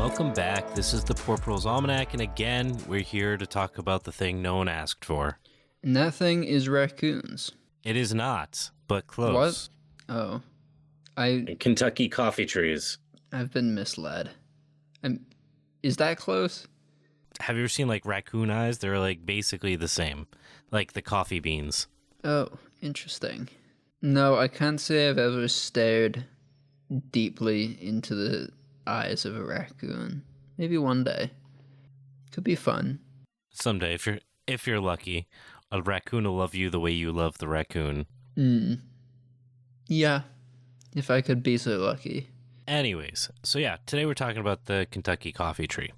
Welcome back. This is the Poor Proles Almanac, and again, we're here to talk about the thing no one asked for. And that thing is raccoons. It is not, but close. What? Oh. Kentucky coffee trees. I've been misled. Is that close? Have you ever seen, like, raccoon eyes? They're, like, basically the same. Like the coffee beans. Oh, interesting. No, I can't say I've ever stared deeply into the eyes of a raccoon. Maybe one day. Could be fun. Someday, if you're lucky, a raccoon will love you the way you love the raccoon. Yeah, if I could be so lucky. Anyways, so yeah, today we're talking about the Kentucky coffee tree.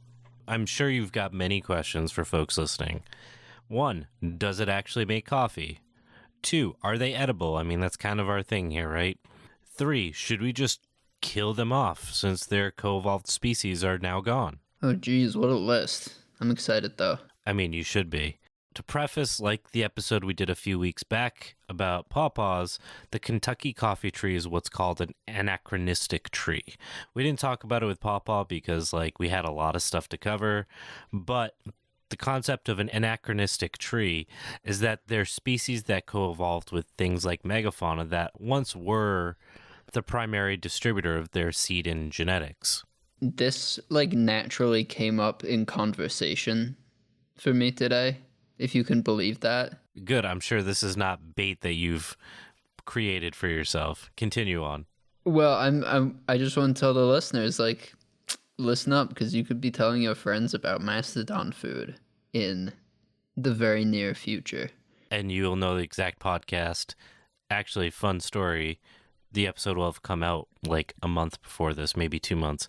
I'm sure you've got many questions for folks listening. 1, does it actually make coffee? 2, are they edible? I mean, that's kind of our thing here, right? 3, should we just kill them off since their co-evolved species are now gone? Oh geez, what a list. I'm excited though. I mean, you should be. To preface, like the episode we did a few weeks back about pawpaws, the Kentucky coffee tree is what's called an anachronistic tree. We didn't talk about it with pawpaw because, like, we had a lot of stuff to cover, but the concept of an anachronistic tree is that they're species that co-evolved with things like megafauna that once were the primary distributor of their seed and genetics. This, like, naturally came up in conversation for me today, if you can believe that. Good. I'm sure this is not bait that you've created for yourself. Continue on. Well, I just want to tell the listeners, like, listen up, because you could be telling your friends about Mastodon food in the very near future. And you'll know the exact podcast. Actually, fun story. The episode will have come out like a month before this, maybe 2 months.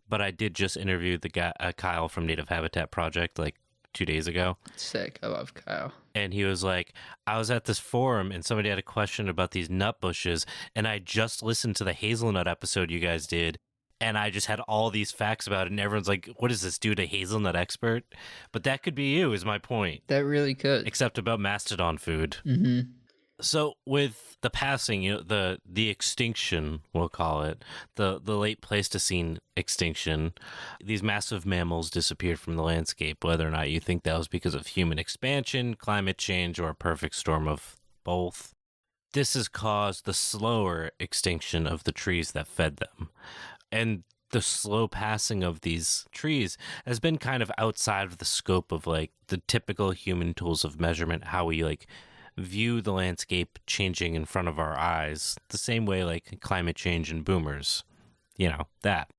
But I did just interview the guy, Kyle from Native Habitat Project, like 2 days ago. Sick. I love Kyle. And he was like, I was at this forum and somebody had a question about these nut bushes. And I just listened to the hazelnut episode you guys did. And I just had all these facts about it. And everyone's like, what is this dude, a hazelnut expert? But that could be you, is my point. That really could. Except about Mastodon food. Mm-hmm. So with the passing, the extinction, we'll call it, the late Pleistocene extinction, these massive mammals disappeared from the landscape, whether or not you think that was because of human expansion, climate change, or a perfect storm of both. This has caused the slower extinction of the trees that fed them. And the slow passing of these trees has been kind of outside of the scope of, like, the typical human tools of measurement, how we, like, view the landscape changing in front of our eyes, the same way like climate change and boomers, that.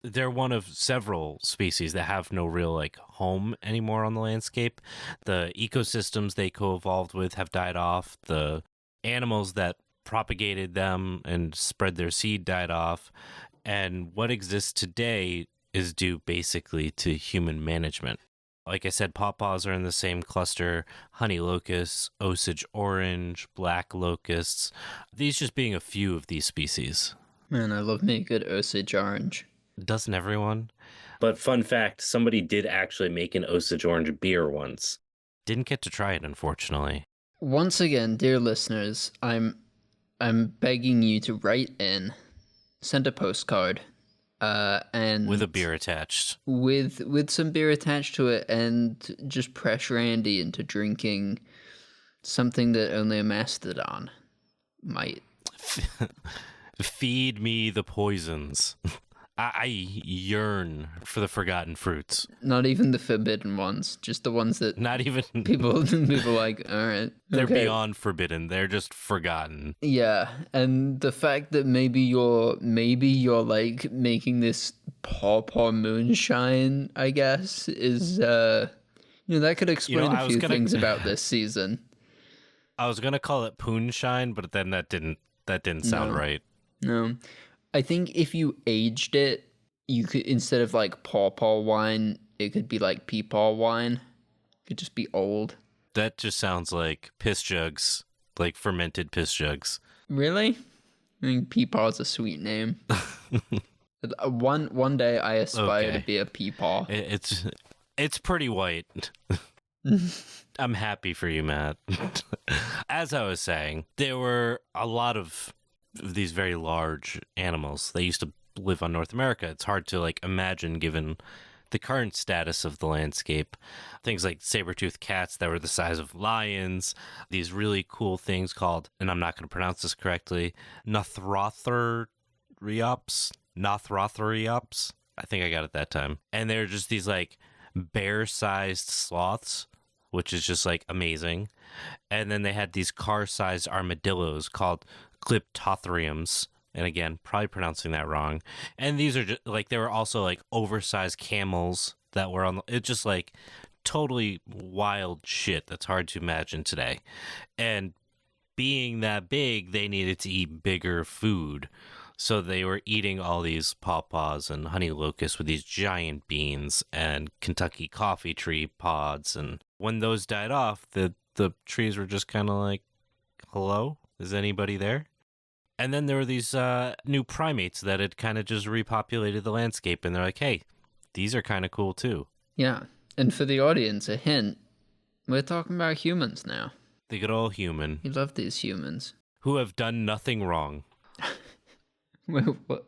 They're one of several species that have no real like home anymore on the landscape. The ecosystems they co-evolved with have died off. The animals that propagated them and spread their seed died off. And what exists today is due basically to human management. Like I said, pawpaws are in the same cluster, honey locusts, Osage orange, black locusts, these just being a few of these species. Man, I love me a good Osage orange. Doesn't everyone? But fun fact, somebody did actually make an Osage orange beer once. Didn't get to try it, unfortunately. Once again, dear listeners, I'm begging you to write in, send a postcard, and with a beer attached, with some beer attached to it, and just pressure Andy into drinking something that only a mastodon might. Feed me the poisons. I yearn for the forgotten fruits. Not even the forbidden ones, just the ones that not even people like, all right. They're okay. Beyond forbidden. They're just forgotten. Yeah, and the fact that maybe you're like making this pawpaw moonshine, I guess, is that could explain a few things about this season. I was gonna call it poonshine, but then that didn't sound right. No. I think if you aged it, you could, instead of like pawpaw wine, it could be like peepaw wine. It could just be old. That just sounds like piss jugs, like fermented piss jugs. Really? I mean, peepaw is a sweet name. One day I aspire to be a peepaw. It's pretty white. I'm happy for you, Matt. As I was saying, there were a lot of these very large animals. They used to live on North America. It's hard to like imagine given the current status of the landscape. Things like saber-toothed cats that were the size of lions, these really cool things called, and I'm not going to pronounce this correctly, Nothrothriops. I think I got it that time. And they're just these like bear-sized sloths, which is just like amazing. And then they had these car-sized armadillos called Clyptotheriums. And again, probably pronouncing that wrong. And these are just like, there were also like oversized camels that were on, it's just like totally wild shit that's hard to imagine today. And being that big, they needed to eat bigger food. So they were eating all these pawpaws and honey locusts with these giant beans and Kentucky coffee tree pods. And when those died off, the trees were just kind of like, hello, is anybody there? And then there were these new primates that had kind of just repopulated the landscape. And they're like, hey, these are kind of cool too. Yeah. And for the audience, a hint, we're talking about humans now. The good old human. You love these humans. Who have done nothing wrong.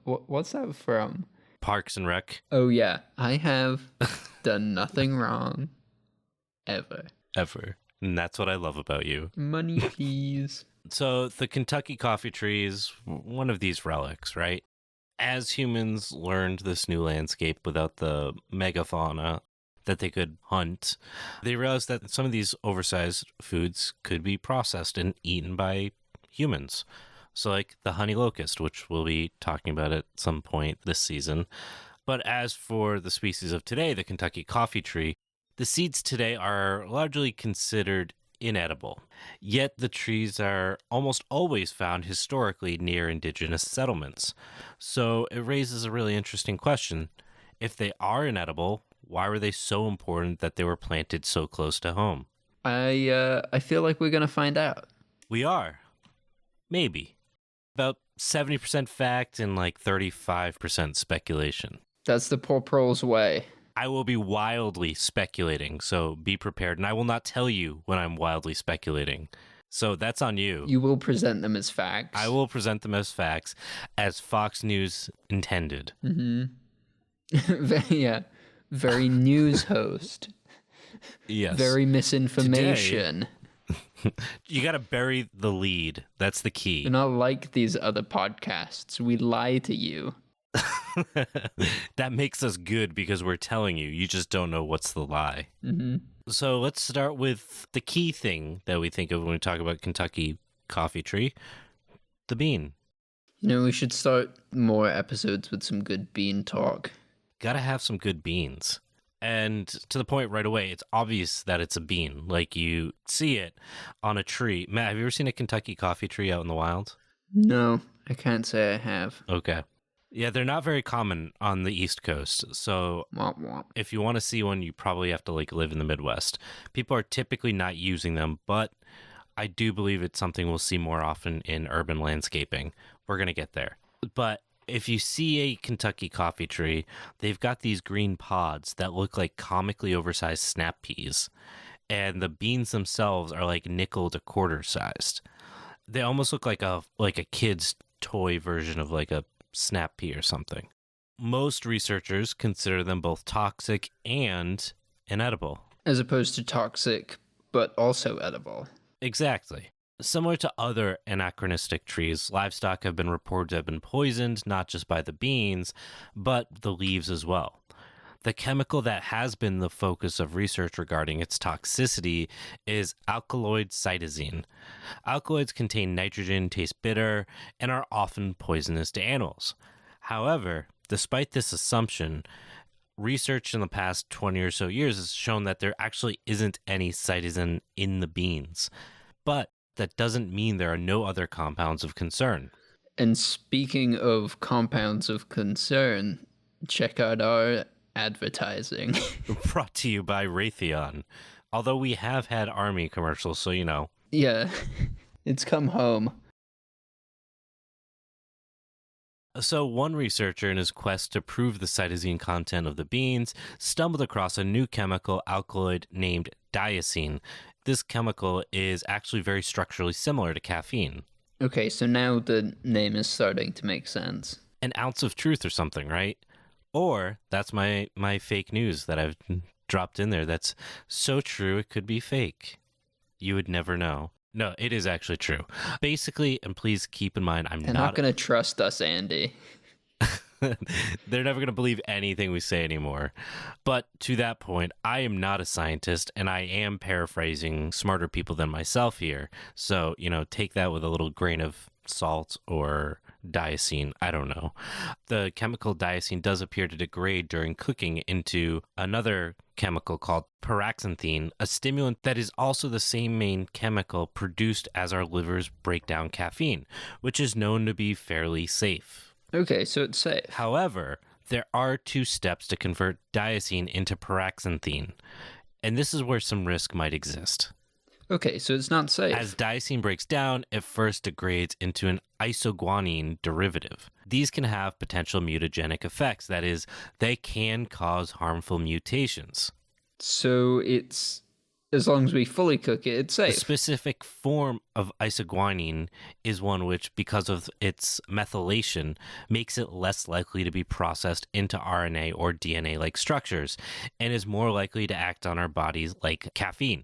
What's that from? Parks and Rec. Oh, yeah. I have done nothing wrong. Ever. And that's what I love about you. Money, please. So the Kentucky coffee tree is one of these relics, right? As humans learned this new landscape without the megafauna that they could hunt, they realized that some of these oversized foods could be processed and eaten by humans. So like the honey locust, which we'll be talking about at some point this season. But as for the species of today, the Kentucky coffee tree, the seeds today are largely considered inedible. Yet the trees are almost always found historically near indigenous settlements. So it raises a really interesting question. If they are inedible, why were they so important that they were planted so close to home? I feel like we're going to find out. We are. Maybe. About 70% fact and like 35% speculation. That's the poor prole's way. I will be wildly speculating, so be prepared. And I will not tell you when I'm wildly speculating. So that's on you. You will present them as facts. I will present them as facts, as Fox News intended. Mm-hmm. Yeah. Very news host. Yes. Very misinformation. Today, you got to bury the lead. That's the key. You're not like these other podcasts. We lie to you. That makes us good because we're telling you. You just don't know what's the lie. Mm-hmm. So let's start with the key thing that we think of when we talk about Kentucky coffee tree, the bean. You know, we should start more episodes with some good bean talk. Gotta have some good beans. And to the point right away, it's obvious that it's a bean. Like you see it on a tree. Matt, have you ever seen a Kentucky coffee tree out in the wild? No, I can't say I have. Okay. Yeah, they're not very common on the East Coast. So Womp womp. if you want to see one, you probably have to like live in the Midwest. People are typically not using them, but I do believe it's something we'll see more often in urban landscaping. We're going to get there. But if you see a Kentucky coffee tree, they've got these green pods that look like comically oversized snap peas. And the beans themselves are like nickel to quarter sized. They almost look like a kid's toy version of like a snap pea or something. Most researchers consider them both toxic and inedible. As opposed to toxic, but also edible. Exactly. Similar to other anachronistic trees, livestock have been reported to have been poisoned, not just by the beans, but the leaves as well. The chemical that has been the focus of research regarding its toxicity is alkaloid cytosine. Alkaloids contain nitrogen, taste bitter, and are often poisonous to animals. However, despite this assumption, research in the past 20 or so years has shown that there actually isn't any cytosine in the beans. But that doesn't mean there are no other compounds of concern. And speaking of compounds of concern, check out our advertising. Brought to you by Raytheon. Although we have had Army commercials, so you know. Yeah, it's come home. So one researcher in his quest to prove the cytosine content of the beans stumbled across a new chemical alkaloid named diacine. This chemical is actually very structurally similar to caffeine. Okay, so now the name is starting to make sense. an ounce of truth or something, right? Or that's my fake news that I've dropped in there that's so true it could be fake. You would never know. No, it is actually true. Basically, and please keep in mind, They're not going to trust us, Andy. They're never going to believe anything we say anymore. But to that point, I am not a scientist, and I am paraphrasing smarter people than myself here. So, take that with a little grain of salt or diocene. I don't know. The chemical diocene does appear to degrade during cooking into another chemical called paraxanthine, a stimulant that is also the same main chemical produced as our livers break down caffeine, which is known to be fairly safe. Okay, so it's safe. However, there are 2 steps to convert diocene into paraxanthine, and this is where some risk might exist. Okay, so it's not safe. As diocene breaks down, it first degrades into an isoguanine derivative. These can have potential mutagenic effects. That is, they can cause harmful mutations. So it's, as long as we fully cook it, it's safe. The specific form of isoguanine is one which, because of its methylation, makes it less likely to be processed into RNA or DNA-like structures, and is more likely to act on our bodies like caffeine.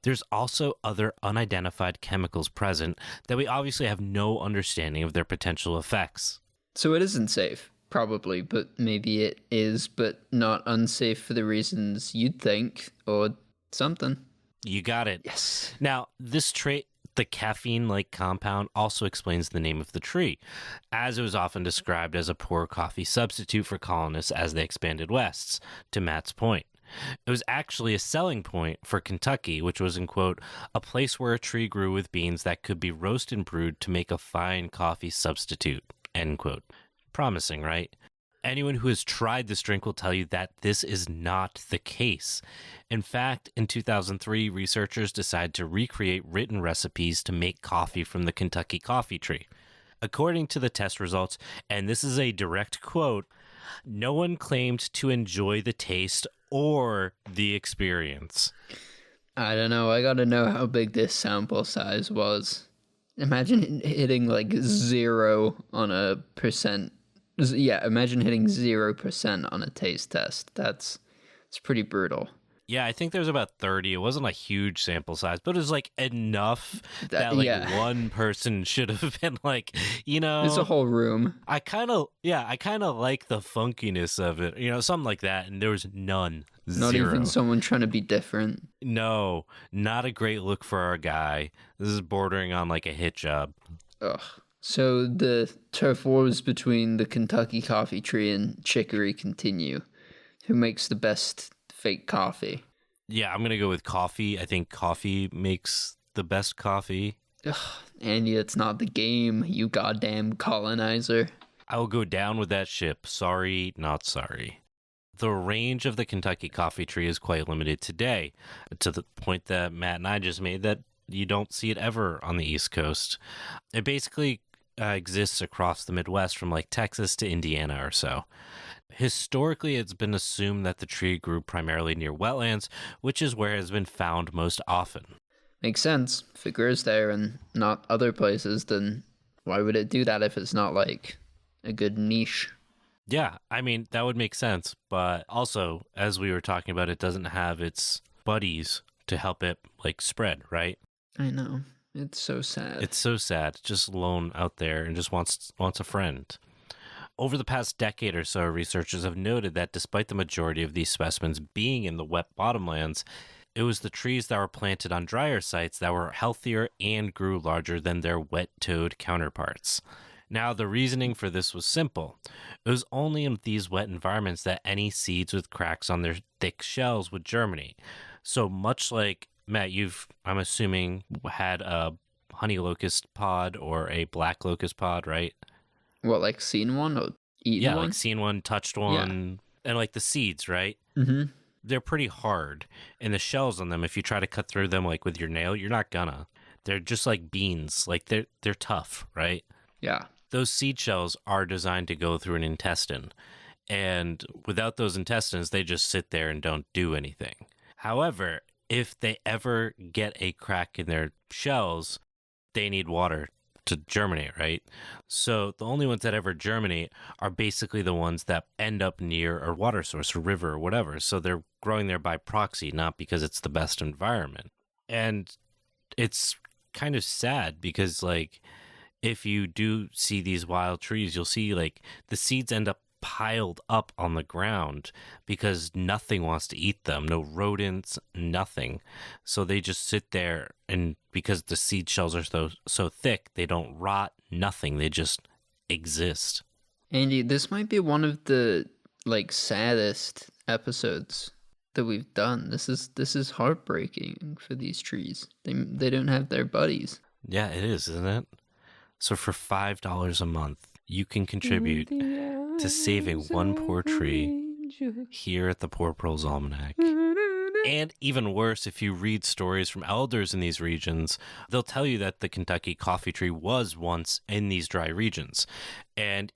There's also other unidentified chemicals present that we obviously have no understanding of their potential effects. So it isn't safe, probably, but maybe it is, but not unsafe for the reasons you'd think, or something. You got it. Yes. Now, this trait, the caffeine-like compound, also explains the name of the tree, as it was often described as a poor coffee substitute for colonists as they expanded west, to Matt's point. It was actually a selling point for Kentucky, which was, in quote, a place where a tree grew with beans that could be roasted and brewed to make a fine coffee substitute, end quote. Promising, right? Anyone who has tried this drink will tell you that this is not the case. In fact, in 2003, researchers decided to recreate written recipes to make coffee from the Kentucky coffee tree. According to the test results, and this is a direct quote, no one claimed to enjoy the taste or the experience. I don't know. I gotta know how big this sample size was. Imagine hitting like 0 on a percent. Yeah, imagine hitting 0% on a taste test. It's pretty brutal. Yeah, I think there's about 30. It wasn't a huge sample size, but it was like enough that one person should have been like, It's a whole room. I kind of like the funkiness of it, something like that. And there was none. Not 0. even someone trying to be different. No, not a great look for our guy. This is bordering on like a hit job. Ugh. So the turf wars between the Kentucky coffee tree and chicory continue. Who makes the best fake coffee? Yeah, I'm going to go with coffee. I think coffee makes the best coffee. Ugh, Andy, it's not the game, you goddamn colonizer. I will go down with that ship. Sorry, not sorry. The range of the Kentucky coffee tree is quite limited today, to the point that Matt and I just made that you don't see it ever on the East Coast. It basically exists across the Midwest from like Texas to Indiana or so. Historically, it's been assumed that the tree grew primarily near wetlands, which is where it has been found most often. Makes sense. If it grows there and not other places, then why would it do that if it's not like a good niche? Yeah, I mean, that would make sense. But also, as we were talking about, it doesn't have its buddies to help it like spread, right? I know. It's so sad. It's so sad. Just alone out there and just wants a friend. Over the past decade or so, researchers have noted that despite the majority of these specimens being in the wet bottomlands, it was the trees that were planted on drier sites that were healthier and grew larger than their wet-toed counterparts. Now, the reasoning for this was simple. It was only in these wet environments that any seeds with cracks on their thick shells would germinate. So much like, Matt, I'm assuming, had a honey locust pod or a black locust pod, right? What, like seen one or eaten one? Yeah, like seen one, touched one, and like the seeds, right? Mm-hmm. They're pretty hard, and the shells on them, if you try to cut through them like with your nail, you're not gonna. They're just like beans, like they're tough, right? Yeah. Those seed shells are designed to go through an intestine, and without those intestines, they just sit there and don't do anything. However, if they ever get a crack in their shells, they need water to germinate, right? So the only ones that ever germinate are basically the ones that end up near a water source, a river, or whatever. So they're growing there by proxy, not because it's the best environment. And it's kind of sad because, like, if you do see these wild trees, you'll see, like, the seeds end up piled up on the ground because nothing wants to eat them. No rodents, nothing. So they just sit there, and because the seed shells are so thick, they don't rot, nothing. They just exist. Andy, this might be one of the, like, saddest episodes that we've done. This is heartbreaking for these trees. They don't have their buddies. Yeah, it is, isn't it? So for $5 a month, you can contribute to saving one poor tree here at the Poor Pearl's Almanac. And even worse, if you read stories from elders in these regions, they'll tell you that the Kentucky coffee tree was once in these dry regions. And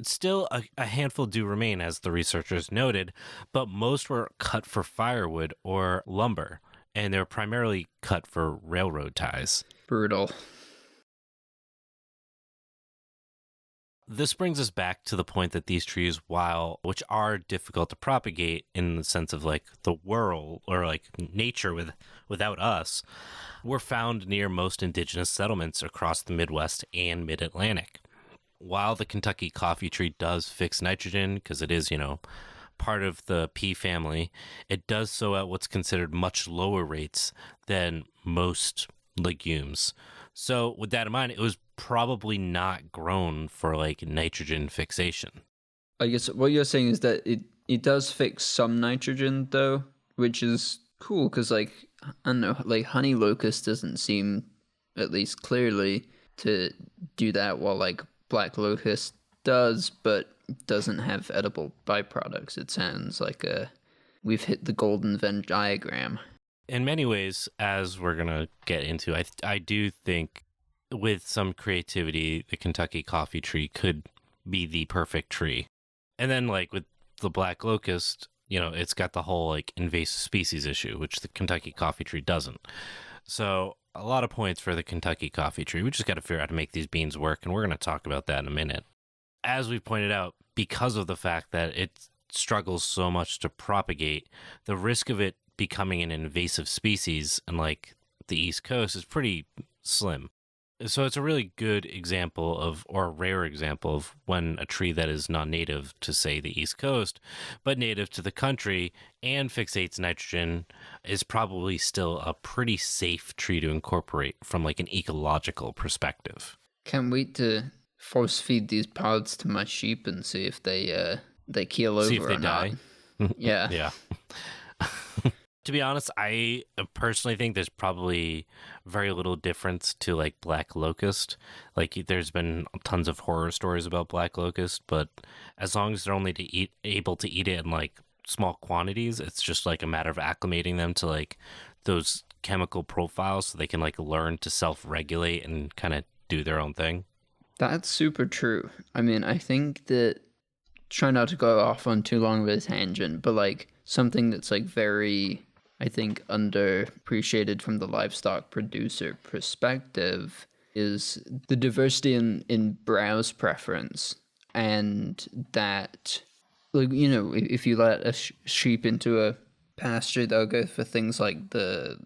still, a handful do remain, as the researchers noted, but most were cut for firewood or lumber, and they're primarily cut for railroad ties. Brutal. This brings us back to the point that these trees, which are difficult to propagate in the sense of, like, the world or, like, nature without us, were found near most indigenous settlements across the Midwest and Mid-Atlantic. While the Kentucky coffee tree does fix nitrogen, because it is, part of the pea family, it does so at what's considered much lower rates than most legumes. So with that in mind, it was probably not grown for, like, nitrogen fixation. I guess what you're saying is that it does fix some nitrogen, though, which is cool, because, like, I don't know, like, honey locust doesn't seem, at least clearly, to do that, while, like, black locust does, but doesn't have edible byproducts. It sounds like we've hit the golden Venn diagram. In many ways, as we're going to get into, I do think with some creativity, the Kentucky coffee tree could be the perfect tree. And then, like, with the black locust, it's got the whole, like, invasive species issue, which the Kentucky coffee tree doesn't. So a lot of points for the Kentucky coffee tree. We just got to figure out how to make these beans work, and we're going to talk about that in a minute. As we pointed out, because of the fact that it struggles so much to propagate, the risk of it becoming an invasive species in, like, the East Coast is pretty slim. So it's a really good example or a rare example of when a tree that is not native to, say, the East Coast, but native to the country and fixates nitrogen, is probably still a pretty safe tree to incorporate from, like, an ecological perspective. Can't wait to force feed these pods to my sheep and see if they keel over. See if they or die. Not. Yeah. Yeah. To be honest, I personally think there's probably very little difference to, like, black locust. Like, there's been tons of horror stories about black locust, but as long as they're only able to eat it in, like, small quantities, it's just, like, a matter of acclimating them to, like, those chemical profiles so they can, like, learn to self-regulate and kind of do their own thing. That's super true. I mean, I think that, try not to go off on too long of a tangent, but, like, something that's, like, very, I think, underappreciated from the livestock producer perspective is the diversity in browse preference. And that, like, if you let a sheep into a pasture, they'll go for things like the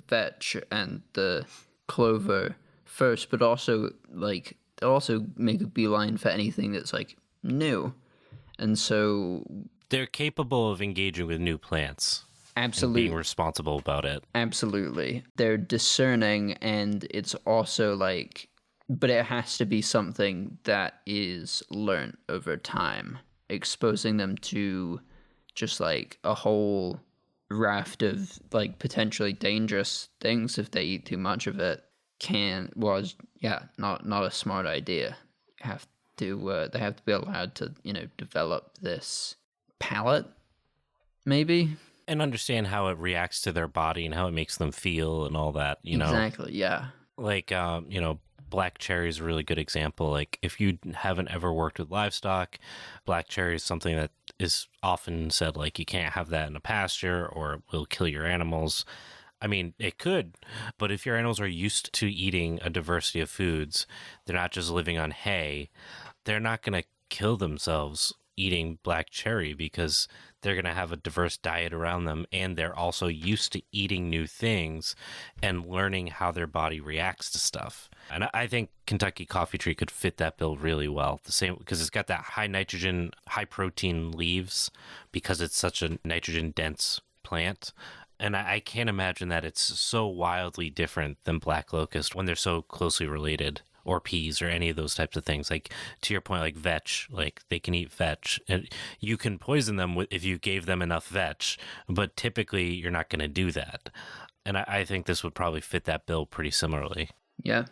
vetch and the clover first, but also, like, they'll also make a beeline for anything that's, like, new. And so they're capable of engaging with new plants. Absolutely. And being responsible about it. Absolutely. They're discerning, and it's also, like, but it has to be something that is learned over time. Exposing them to just, like, a whole raft of, like, potentially dangerous things if they eat too much of it not a smart idea. They have to be allowed to, develop this palate, maybe. And understand how it reacts to their body and how it makes them feel and all that, Exactly, yeah. Like, black cherry is a really good example. Like, if you haven't ever worked with livestock, black cherry is something that is often said, like, you can't have that in a pasture or it will kill your animals. I mean, it could, but if your animals are used to eating a diversity of foods, they're not just living on hay, they're not going to kill themselves eating black cherry because they're going to have a diverse diet around them, and they're also used to eating new things and learning how their body reacts to stuff. And I think Kentucky coffee tree could fit that bill really well. The same because it's got that high nitrogen, high protein leaves because it's such a nitrogen dense plant. And I can't imagine that it's so wildly different than black locust when they're so closely related, or peas or any of those types of things. Like, to your point, like vetch, like they can eat vetch, and you can poison them if you gave them enough vetch, but typically you're not going to do that. And I think this would probably fit that bill pretty similarly. Yeah,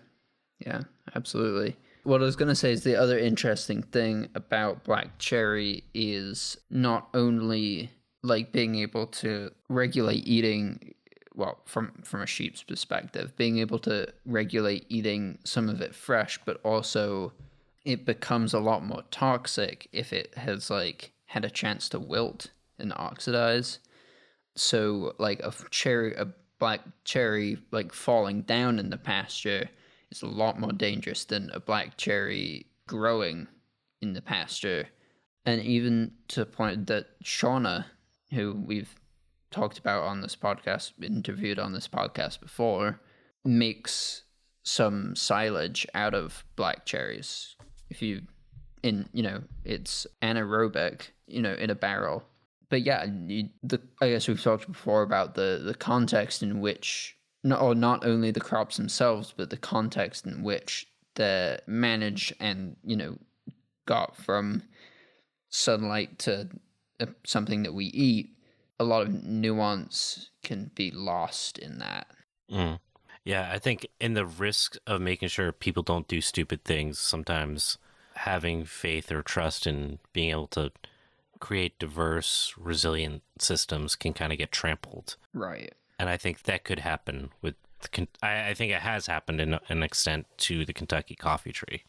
absolutely. What I was going to say is the other interesting thing about black cherry is not only like being able to regulate eating, well, from a sheep's perspective, being able to regulate eating some of it fresh, but also it becomes a lot more toxic if it has like had a chance to wilt and oxidize. So like a black cherry like falling down in the pasture is a lot more dangerous than a black cherry growing in the pasture. And even to the point that Shauna, who we've talked about on this podcast, interviewed on this podcast before, makes some silage out of black cherries. It's anaerobic, in a barrel. But yeah, I guess we've talked before about the context in which, not only the crops themselves, but the context in which they're managed and, got from sunlight to something that we eat. A lot of nuance can be lost in that. Mm. Yeah, I think in the risk of making sure people don't do stupid things, sometimes having faith or trust in being able to create diverse, resilient systems can kind of get trampled. Right. And I think that could happen with, I think it has happened in an extent to the Kentucky coffee tree.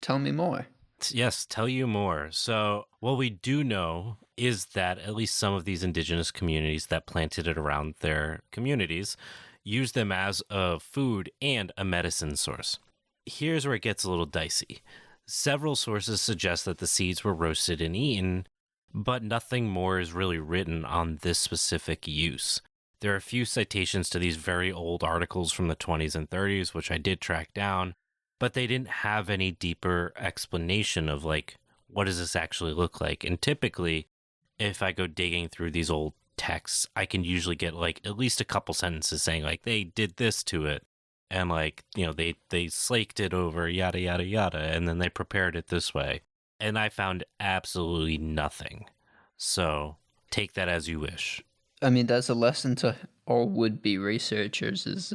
Tell me more. Yes, tell you more. So what we do know is that at least some of these indigenous communities that planted it around their communities use them as a food and a medicine source. Here's where it gets a little dicey. Several sources suggest that the seeds were roasted and eaten, but nothing more is really written on this specific use. There are a few citations to these very old articles from the 20s and 30s, which I did track down, but they didn't have any deeper explanation of like, what does this actually look like? And typically, if I go digging through these old texts, I can usually get like at least a couple sentences saying like, they did this to it. And like, they slaked it over yada, yada, yada. And then they prepared it this way. And I found absolutely nothing. So take that as you wish. I mean, that's a lesson to all would-be researchers, is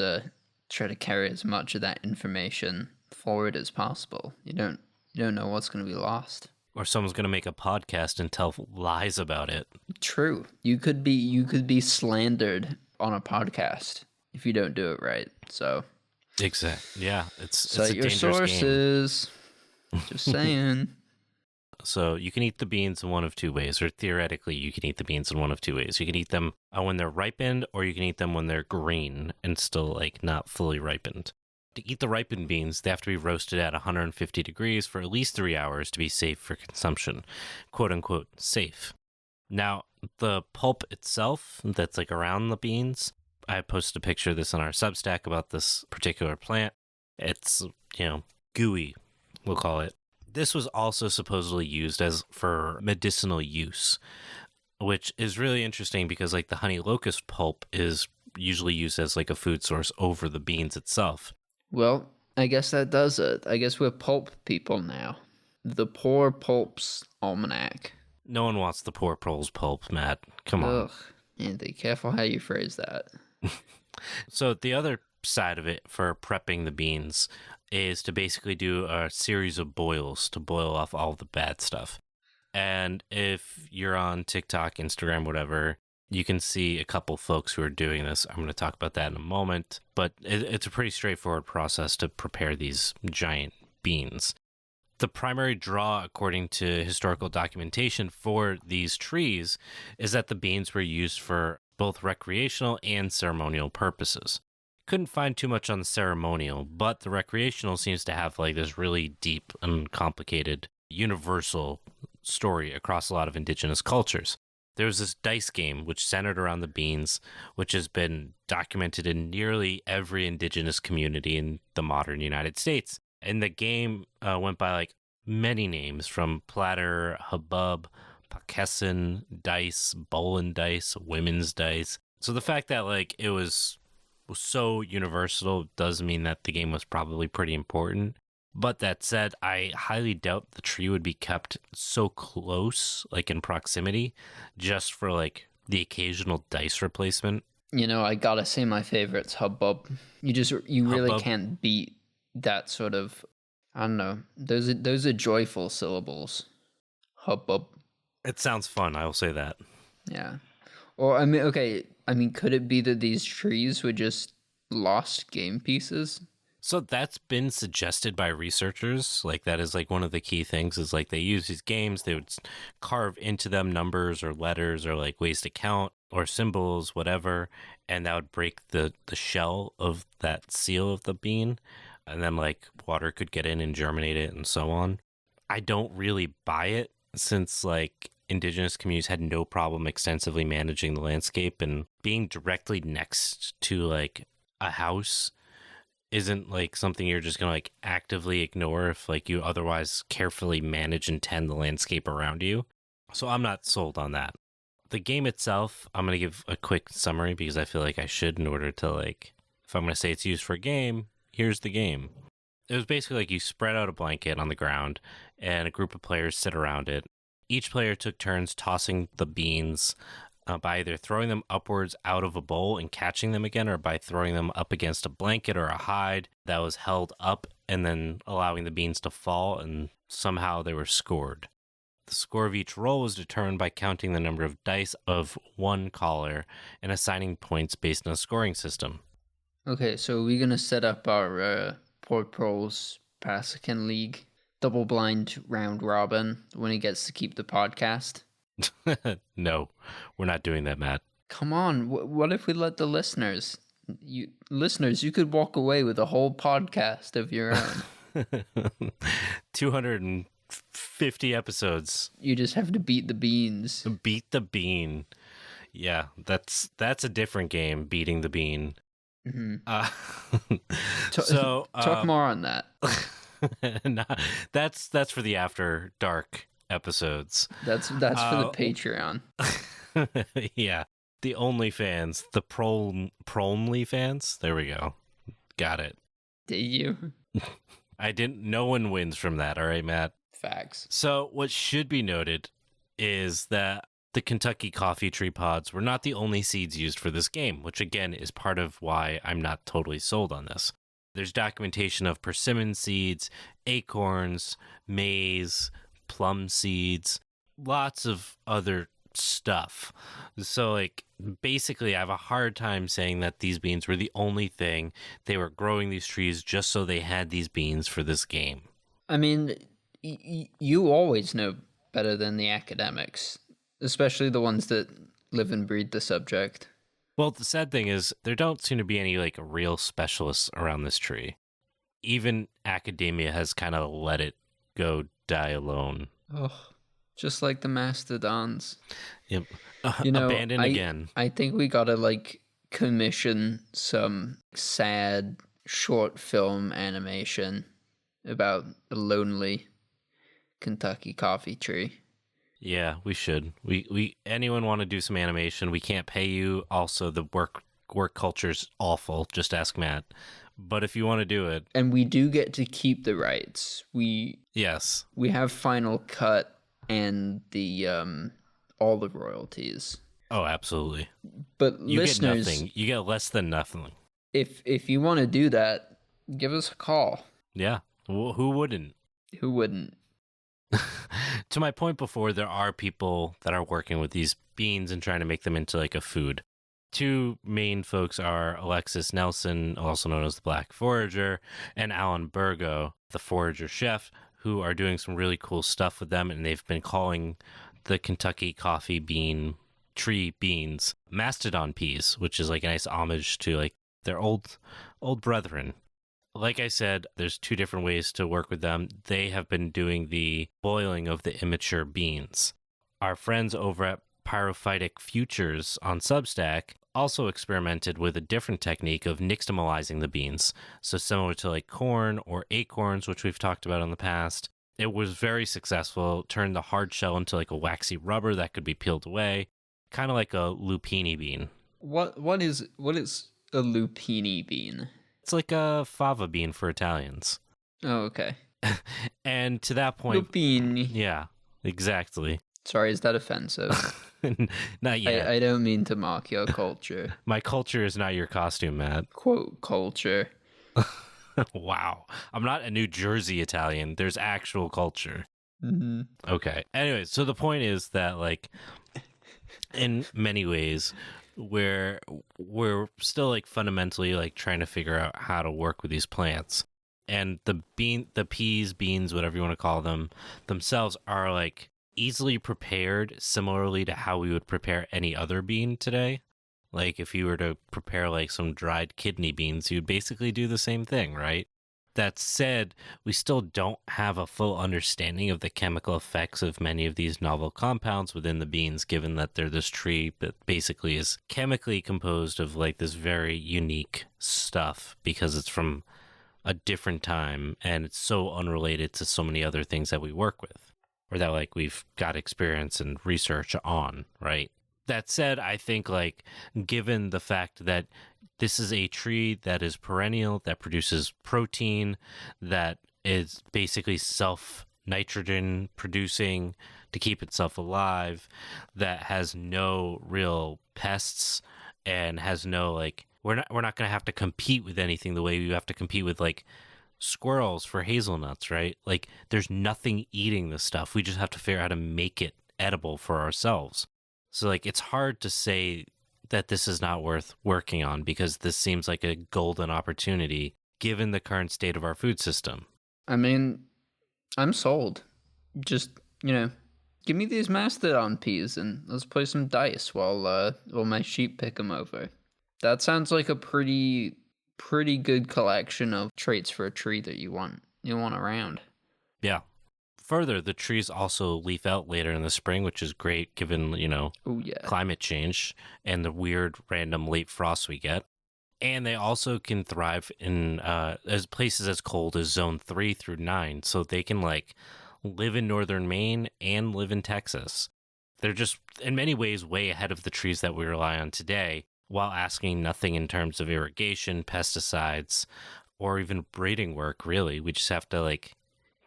try to carry as much of that information forward as possible. You don't know what's going to be lost. Or someone's going to make a podcast and tell lies about it. True. You could be slandered on a podcast if you don't do it right. So exactly. Yeah, it's cite your sources. Just saying. So you can eat the beans in one of two ways, or theoretically you can eat the beans in one of two ways. You can eat them when they're ripened, or you can eat them when they're green and still like not fully ripened. To eat the ripened beans, they have to be roasted at 150 degrees for at least 3 hours to be safe for consumption. Quote unquote, safe. Now, the pulp itself that's like around the beans, I posted a picture of this on our Substack about this particular plant. It's, gooey, we'll call it. This was also supposedly used for medicinal use, which is really interesting because like the honey locust pulp is usually used as like a food source over the beans itself. Well, I guess that does it. I guess we're pulp people now. The Poor Pulp's Almanac. No one wants the poor prole's pulp, Matt. Come on. Ugh. Andy, careful how you phrase that. So the other side of it for prepping the beans is to basically do a series of boils to boil off all the bad stuff. And if you're on TikTok, Instagram, whatever, you can see a couple folks who are doing this. I'm going to talk about that in a moment, but it's a pretty straightforward process to prepare these giant beans. The primary draw, according to historical documentation for these trees, is that the beans were used for both recreational and ceremonial purposes. Couldn't find too much on the ceremonial, but the recreational seems to have like this really deep and complicated universal story across a lot of indigenous cultures. There was this dice game which centered around the beans, which has been documented in nearly every indigenous community in the modern United States. And the game went by like many names, from platter, hubbub, pakessin, dice, bowlin dice, women's dice. So the fact that like it was so universal does mean that the game was probably pretty important. But that said, I highly doubt the tree would be kept so close, like in proximity, just for like the occasional dice replacement. You know, I gotta say my favorite's hubbub. You really Hubbub. can't beat that sort of, I don't know. Those are joyful syllables. Hubbub. It sounds fun, I will say that. Yeah. Or could it be that these trees were just lost game pieces? So that's been suggested by researchers. Like that is like one of the key things is like they use these games, they would carve into them numbers or letters or like ways to count or symbols, whatever, and that would break the shell of that seal of the bean, and then like water could get in and germinate it and so on. I don't really buy it, since like indigenous communities had no problem extensively managing the landscape, and being directly next to like a house isn't like something you're just gonna like actively ignore if like you otherwise carefully manage and tend the landscape around you. So I'm not sold on that. The game itself, I'm gonna give a quick summary because I feel like I should, in order to like, if I'm gonna say it's used for a game, here's the game. It was basically like you spread out a blanket on the ground and a group of players sit around it. Each player took turns tossing the beans by either throwing them upwards out of a bowl and catching them again, or by throwing them up against a blanket or a hide that was held up and then allowing the beans to fall, and somehow they were scored. The score of each roll was determined by counting the number of dice of one caller and assigning points based on a scoring system. Okay, so we're going to set up our Port Pro's Pasican League double blind round robin when he gets to keep the podcast. No, we're not doing that, Matt. Come on, what if we let the listeners? You could walk away with a whole podcast of your own. 250 episodes. You just have to beat the beans. Beat the bean. Yeah, that's a different game, beating the bean. Mm-hmm. So talk more on that. That's for the after dark episodes. That's for the Patreon. Yeah, the OnlyFans, the Promly fans. There we go. Got it. Did you? I didn't. No one wins from that. All right, Matt. Facts. So what should be noted is that the Kentucky coffee tree pods were not the only seeds used for this game, which again is part of why I'm not totally sold on this. There's documentation of persimmon seeds, acorns, maize, plum seeds, lots of other stuff. So like basically I have a hard time saying that these beans were the only thing. They were growing these trees just so they had these beans for this game. I mean, you always know better than the academics, especially the ones that live and breathe the subject. Well, the sad thing is there don't seem to be any like real specialists around this tree. Even academia has kind of let it go die alone. Oh, just like the Mastodons. Yep. Abandoned again. I think we gotta like commission some sad short film animation about a lonely Kentucky coffee tree. Yeah, we should. We anyone want to do some animation? We can't pay you. Also, the work culture's awful. Just ask Matt. But if you want to do it, and we do get to keep the rights. Yes, we have final cut and the all the royalties. Oh, absolutely. But you listeners, get nothing. You get less than nothing. If you want to do that, give us a call. Yeah, who wouldn't? Who wouldn't? To my point before, there are people that are working with these beans and trying to make them into like a food. Two main folks are Alexis Nelson, also known as the Black Forager, and Alan Burgo, the Forager Chef, who are doing some really cool stuff with them, and they've been calling the Kentucky coffee bean tree beans, Mastodon peas, which is like a nice homage to like their old brethren. Like I said, there's 2 different ways to work with them. They have been doing the boiling of the immature beans. Our friends over at Pyrophytic Futures on Substack also experimented with a different technique of nixtamalizing the beans. So similar to like corn or acorns, which we've talked about in the past. It was very successful, turned the hard shell into like a waxy rubber that could be peeled away, kind of like a lupini bean. What is a lupini bean? It's like a fava bean for Italians. Oh, okay. And to that point... Lupini. Yeah, exactly. Sorry, is that offensive? Not yet. I don't mean to mock your culture. My culture is not your costume, Matt. Quote, culture. Wow. I'm not a New Jersey Italian. There's actual culture. Mm-hmm. Okay. Anyway, so the point is that, like, in many ways, we're still, like, fundamentally, like, trying to figure out how to work with these plants. And the peas, beans, whatever you want to call them, themselves are, like, easily prepared similarly to how we would prepare any other bean today. Like, if you were to prepare, like, some dried kidney beans, you'd basically do the same thing, right? That said, we still don't have a full understanding of the chemical effects of many of these novel compounds within the beans, given that they're this tree that basically is chemically composed of, like, this very unique stuff because it's from a different time and it's so unrelated to so many other things that we work with or that, like, we've got experience and research on, right? That said, I think, like, given the fact that this is a tree that is perennial, that produces protein, that is basically self-nitrogen producing to keep itself alive, that has no real pests and has no, like, we're not going to have to compete with anything the way we have to compete with, like, squirrels for hazelnuts, right? Like, there's nothing eating this stuff. We just have to figure out how to make it edible for ourselves. So, like, it's hard to say that this is not worth working on because this seems like a golden opportunity given the current state of our food system. I mean, I'm sold. Just, give me these Mastodon peas and let's play some dice while my sheep pick them over. That sounds like a pretty good collection of traits for a tree that you want around. Yeah. Further, the trees also leaf out later in the spring, which is great given, climate change and the weird random late frosts we get. And they also can thrive in as places as cold as zone 3 through 9. So they can, like, live in northern Maine and live in Texas. They're just, in many ways, way ahead of the trees that we rely on today, while asking nothing in terms of irrigation, pesticides, or even breeding work, really. We just have to, like,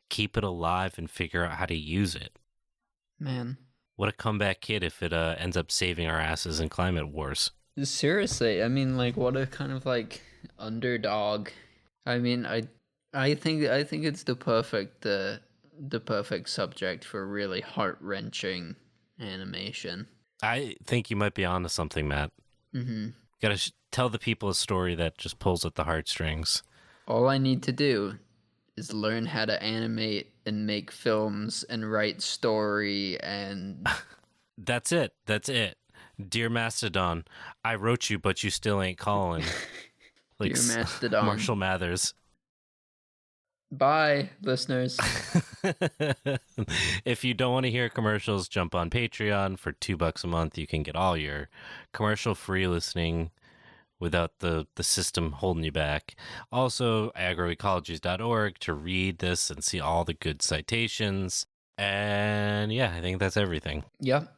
keep it alive and figure out how to use it. Man. What a comeback kid if it ends up saving our asses in climate wars. Seriously, I mean, like, what a kind of, like, underdog. I mean, I think it's the perfect subject for really heart-wrenching animation. I think you might be onto something, Matt. Mm-hmm. Gotta tell the people a story that just pulls at the heartstrings. All I need to do is learn how to animate and make films and write story and... That's it. Dear Mastodon, I wrote you, but you still ain't calling. Like, Dear Mastodon. Marshall Mathers. Bye, listeners. If you don't want to hear commercials, jump on Patreon. For $2 a month, you can get all your commercial-free listening without the system holding you back. Also, agroecologies.org to read this and see all the good citations. And yeah, I think that's everything. Yep.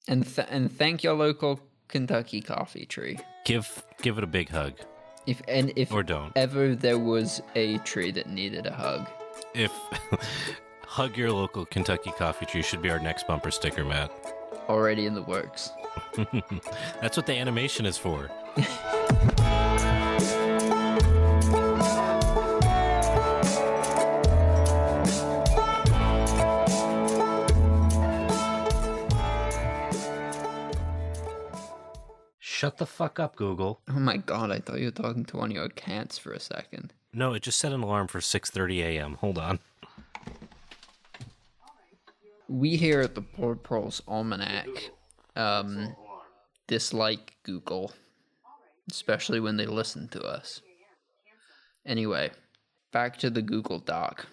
And thank your local Kentucky coffee tree. Give it a big hug. If or don't. Ever there was a tree that needed a hug. If hug your local Kentucky coffee tree should be our next bumper sticker, Matt. Already in the works. That's what the animation is for. Shut the fuck up, Google. Oh my god, I thought you were talking to one of your cats for a second. No, it just set an alarm for 6:30 a.m. Hold on. We here at the Poor Proles Almanac dislike Google, especially when they listen to us. Anyway, back to the Google Doc.